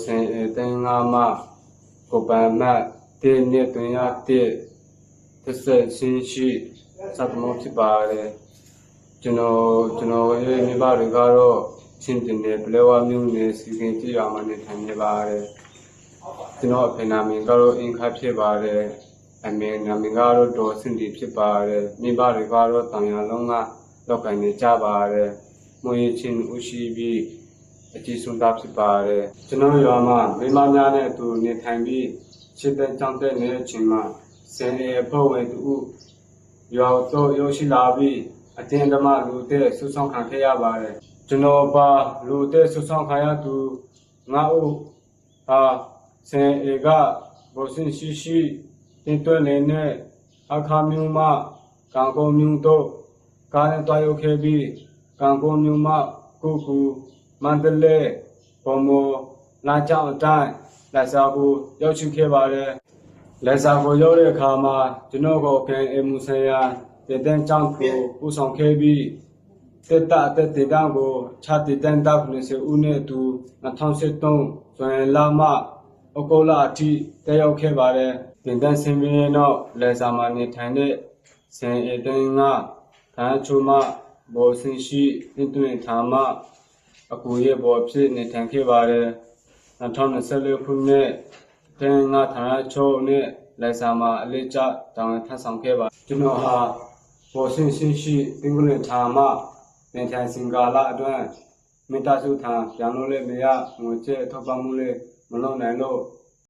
ဆင်တင်ငါမကိုပန်မတ်တင်းနှစ်တွင်ရတဲ့သက်ဆက်ချင်းရှိစသမောဖြစ်ပါတယ်ကျွန်တော်ရဲ့မိဘတွေကတော့ချင်းတင်တဲ့ပလဲဝမျိုးနဲ့စီစဉ်ကြည့်ရမှနေထိုင်နေပါတယ်ကျွန်တော်အဖေနာမည်ကတော့အင်ခါဖြစ်ပါတယ်အမေနာမည်ကတော့ဒေါ်စင်တီဖြစ်ပါတယ်မိဘတွေကတော့တန်ရလုံးကလောက်ကိုင်းနေကြပါတယ်မွေးချင်းဦးရှိပြီးအကြီးဆုံးသားဖြစ်ပါတယ်ကျွန်တော်ရွာမှာမိမများနဲ့အတူနေထိုင်ပြီးချစ်တဲ့ကြောင့်တဲ့နေတဲ့အချိန်မှာဆယ်နေဖို့ဝင်သူရွာတော့ရောက်ရှိလာပြီးအတင်းဓမ္မလူတဲ့ဆုဆောင်ခံခဲ့ရပါတယ်ကျွန်တော်ပါလူတဲ့ဆုဆောင်ခံရသူငါ့ဦးဟာဆယ်အေကဘောစင်ရှိတင်တွဲနေတဲ့အခါမျိုးမှကံကုန်မျိုးတို့ကားနဲ့တွားရောက်ခဲ့ပြီးကံကုန်မျိုးမှကုကူမန္တလေးဘော်မောလာကြောင်အတိုင်းလက်စားကိုရောက်ရှိခဲ့ပါတယ်လက်စားကိုရောက်တဲ့အခါမှာကျွန်တော်ကိုကအမှုဆိုင်ရာတဲ့ကြောင့်ကိုပူဆောင်ခဲ့ပြီးတက်တဲ့တောင်ကိုခြားတဲ့တောင်ကိုစေဦးနဲ့သူ2013ဇွန်လမှဩဂုတ်လအထိတက်ရောက်ခဲ့ပါတယ်တင်တန်းစင်ပြီးတော့လက်စားမှာနေထိုင်တဲ့ဆင်အတင်းကခန်းချိုမဘောစင်ရှိတင်သွင်းထားမှအကူရဲ့ဘောဖြစ်နေထိုင်ခဲ့ပါတယ်2024ခုနှစ်တင်ငါဌာနချုပ်နဲ့လက်စားမှာအလေးကျတောင်းထမ်းဆောင်ခဲ့ပါကျွန်တော်ဟာဘောစင်ရှိတင်သွင်းထားမှနေထိုင်စင်ကာလအတွင်းမိသားစုထံပြန်လို့လည်းမရငွေကြေးထောက်ပံ့မှုလည်းမလုပ်နိုင်လို့